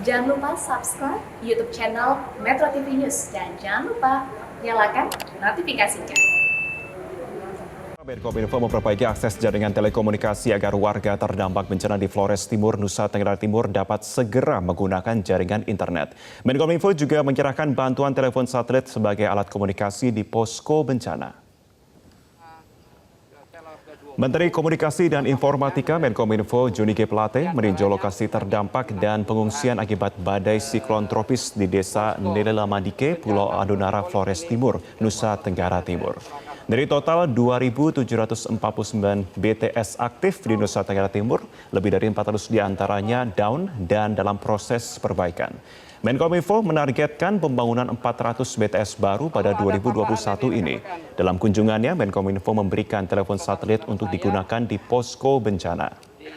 Jangan lupa subscribe YouTube channel Metro TV News dan jangan lupa nyalakan notifikasinya. Menkominfo memperbaiki akses jaringan telekomunikasi agar warga terdampak bencana di Flores Timur, Nusa Tenggara Timur dapat segera menggunakan jaringan internet. Menkominfo juga menyerahkan bantuan telepon satelit sebagai alat komunikasi di posko bencana. Menteri Komunikasi dan Informatika Menkominfo Johnny G. Plate meninjau lokasi terdampak dan pengungsian akibat badai siklon tropis di Desa Nelelamadike, Pulau Adonara, Flores Timur, Nusa Tenggara Timur. Dari total 2.749 BTS aktif di Nusa Tenggara Timur, lebih dari 400 diantaranya down dan dalam proses perbaikan. Menkominfo menargetkan pembangunan 400 BTS baru pada 2021 ini. Dalam kunjungannya, Menkominfo memberikan telepon satelit untuk digunakan di posko bencana. Di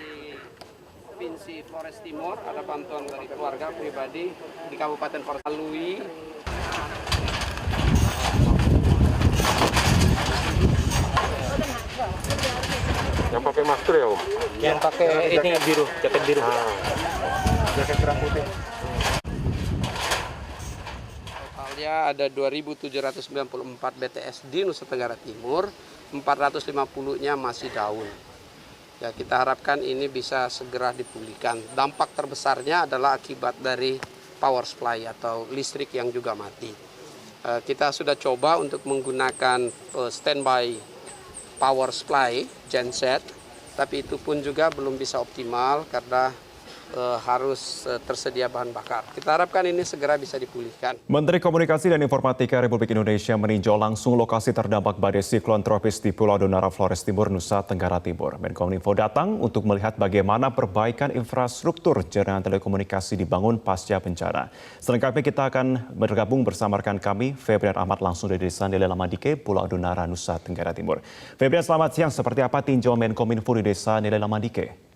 Provinsi Flores Timur ada bantuan dari keluarga pribadi di Kabupaten Flores Lui. Yang pakai masker ya, Om? Yang pakai ini biru, jaket biru. Jaket kerah putih. Totalnya ada 2.794 BTS di Nusa Tenggara Timur, 450-nya masih daun. Ya, kita harapkan ini bisa segera dipulihkan. Dampak terbesarnya adalah akibat dari power supply atau listrik yang juga mati. Kita sudah coba untuk menggunakan standby power supply genset, tapi itu pun juga belum bisa optimal karena harus tersedia bahan bakar. Kita harapkan ini segera bisa dipulihkan. Menteri Komunikasi dan Informatika Republik Indonesia meninjau langsung lokasi terdampak badai siklon tropis di Pulau Adonara, Flores Timur, Nusa Tenggara Timur. Menkominfo datang untuk melihat bagaimana perbaikan infrastruktur jaringan telekomunikasi dibangun pasca bencana. Selengkapnya kita akan bergabung bersama rekan kami, Febrian Ahmad, langsung dari Desa Nelelamadike, Pulau Adonara, Nusa Tenggara Timur. Febrian, selamat siang. Seperti apa tinjauan Menkominfo di Desa Nelelamadike?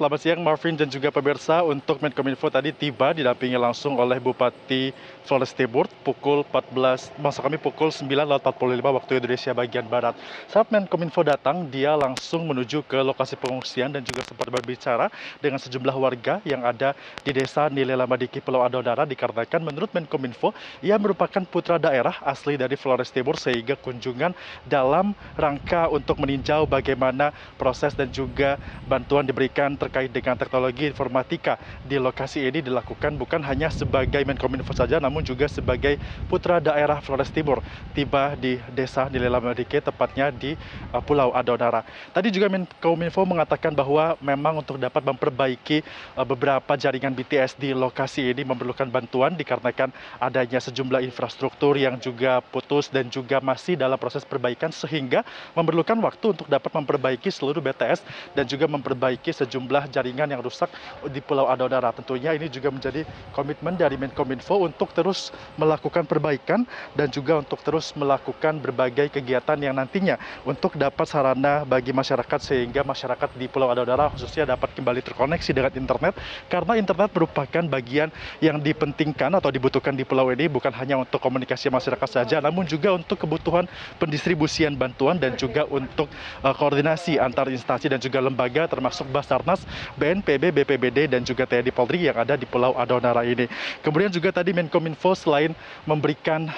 Selamat siang Marvin dan juga pemirsa. Untuk Menkominfo tadi tiba didampingi langsung oleh Bupati Flores Timur pukul 14, maksud kami pukul 9.45 waktu Indonesia bagian Barat. Saat Menkominfo datang, dia langsung menuju ke lokasi pengungsian dan juga sempat berbicara dengan sejumlah warga yang ada di Desa Nelelamadike, Pulau Adonara, dikarenakan menurut Menkominfo ia merupakan putra daerah asli dari Flores Timur, sehingga kunjungan dalam rangka untuk meninjau bagaimana proses dan juga bantuan diberikan terkait dengan teknologi informatika di lokasi ini dilakukan bukan hanya sebagai Menkominfo saja, namun juga sebagai putra daerah Flores Timur tiba di Desa Nelelamadike, tepatnya di Pulau Adonara. Tadi juga Menkominfo mengatakan bahwa memang untuk dapat memperbaiki beberapa jaringan BTS di lokasi ini memerlukan bantuan dikarenakan adanya sejumlah infrastruktur yang juga putus dan juga masih dalam proses perbaikan, sehingga memerlukan waktu untuk dapat memperbaiki seluruh BTS dan juga memperbaiki sejumlah jaringan yang rusak di Pulau Adonara. Tentunya ini juga menjadi komitmen dari Menkominfo untuk terus melakukan perbaikan dan juga untuk terus melakukan berbagai kegiatan yang nantinya untuk dapat sarana bagi masyarakat, sehingga masyarakat di Pulau Adonara khususnya dapat kembali terkoneksi dengan internet, karena internet merupakan bagian yang dipentingkan atau dibutuhkan di pulau ini bukan hanya untuk komunikasi masyarakat saja, namun juga untuk kebutuhan pendistribusian bantuan dan juga untuk koordinasi antar instansi dan juga lembaga termasuk Basarnas, BNPB, BPBD, dan juga TNI Polri yang ada di Pulau Adonara ini. Kemudian juga tadi Menkominfo selain memberikan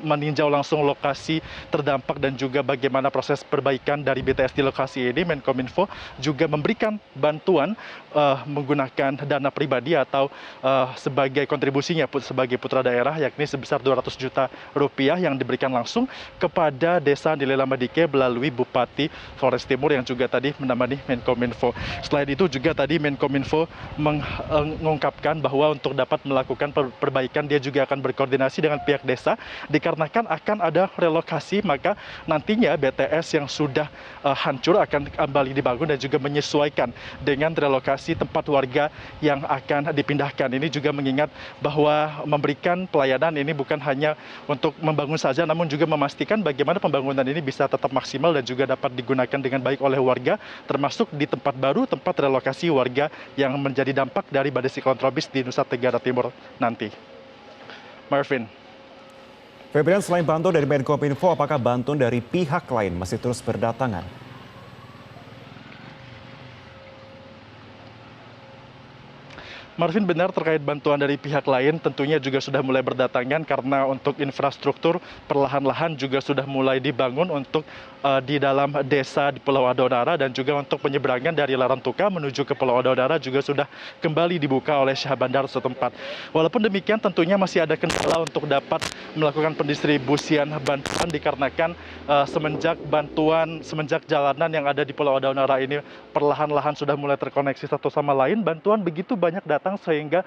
meninjau langsung lokasi terdampak dan juga bagaimana proses perbaikan dari BTS di lokasi ini, Menkominfo juga memberikan bantuan menggunakan dana pribadi atau sebagai kontribusinya sebagai putra daerah, yakni sebesar 200 juta rupiah yang diberikan langsung kepada Desa Nelelamadike melalui Bupati Flores Timur yang juga tadi menemani Menkominfo. Selain itu juga tadi Menkominfo mengungkapkan bahwa untuk dapat melakukan perbaikan dia juga akan berkoordinasi dengan pihak desa, dikarenakan akan ada relokasi, maka nantinya BTS yang sudah hancur akan kembali dibangun dan juga menyesuaikan dengan relokasi tempat warga yang akan dipindahkan. Ini juga mengingat bahwa memberikan pelayanan ini bukan hanya untuk membangun saja, namun juga memastikan bagaimana pembangunan ini bisa tetap maksimal dan juga dapat digunakan dengan baik oleh warga, termasuk di tempat baru, tempat relokasi warga yang menjadi dampak dari badai siklon tropis di Nusa Tenggara Timur nanti. Marvin. Febrian, selain bantuan dari Menkominfo, apakah bantuan dari pihak lain masih terus berdatangan? Marvin, benar terkait bantuan dari pihak lain tentunya juga sudah mulai berdatangan karena untuk infrastruktur perlahan-lahan juga sudah mulai dibangun untuk di dalam desa di Pulau Adonara dan juga untuk penyeberangan dari Larantuka menuju ke Pulau Adonara juga sudah kembali dibuka oleh Syah Bandar setempat. Walaupun demikian tentunya masih ada kendala untuk dapat melakukan pendistribusian bantuan dikarenakan semenjak jalanan yang ada di Pulau Adonara ini perlahan-lahan sudah mulai terkoneksi satu sama lain, bantuan begitu banyak datang sehingga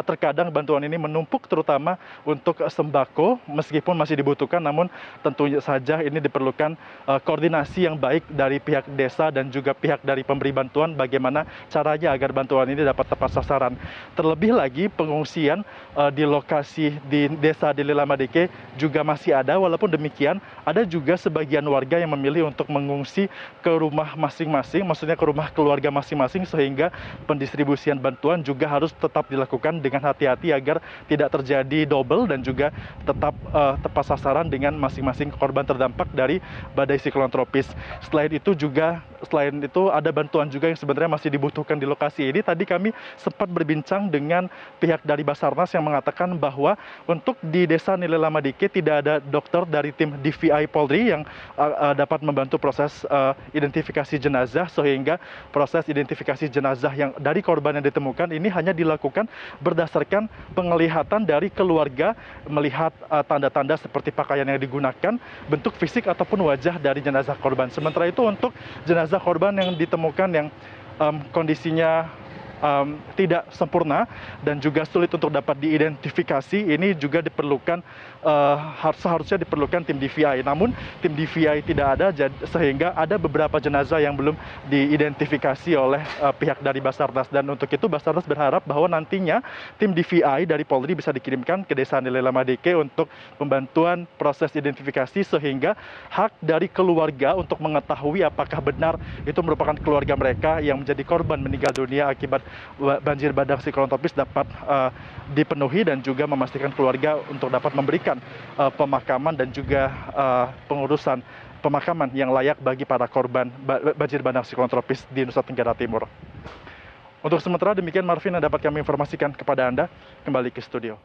terkadang bantuan ini menumpuk terutama untuk sembako meskipun masih dibutuhkan, namun tentunya saja ini diperlukan koordinasi yang baik dari pihak desa dan juga pihak dari pemberi bantuan bagaimana caranya agar bantuan ini dapat tepat sasaran. Terlebih lagi pengungsian di lokasi di desa di Nilamadike juga masih ada, walaupun demikian ada juga sebagian warga yang memilih untuk mengungsi ke rumah masing-masing, maksudnya ke rumah keluarga masing-masing, sehingga pendistribusian bantuan juga harus tetap dilakukan dengan hati-hati agar tidak terjadi double dan juga tetap tepat sasaran dengan masing-masing korban terdampak dari badai siklon tropis. Selain itu ada bantuan juga yang sebenarnya masih dibutuhkan di lokasi ini. Tadi kami sempat berbincang dengan pihak dari Basarnas yang mengatakan bahwa untuk di desa Nilamadike tidak ada dokter dari tim DVI Polri yang dapat membantu proses identifikasi jenazah, sehingga proses identifikasi jenazah yang dari korban yang ditemukan ini hanya dilakukan berdasarkan penglihatan dari keluarga, melihat tanda-tanda seperti pakaian yang digunakan, bentuk fisik ataupun wajah dari jenazah korban. Sementara itu untuk jenazah korban yang ditemukan yang kondisinya tidak sempurna dan juga sulit untuk dapat diidentifikasi, ini juga diperlukan seharusnya diperlukan tim DVI. Namun tim DVI tidak ada sehingga ada beberapa jenazah yang belum diidentifikasi oleh pihak dari Basarnas, dan untuk itu Basarnas berharap bahwa nantinya tim DVI dari Polri bisa dikirimkan ke desa Nilamadike untuk pembantuan proses identifikasi, sehingga hak dari keluarga untuk mengetahui apakah benar itu merupakan keluarga mereka yang menjadi korban meninggal dunia akibat banjir bandang siklon tropis dapat dipenuhi, dan juga memastikan keluarga untuk dapat memberikan pemakaman dan juga pengurusan pemakaman yang layak bagi para korban banjir bandang siklon tropis di Nusa Tenggara Timur. Untuk sementara demikian Marvin yang dapat kami informasikan kepada Anda, kembali ke studio.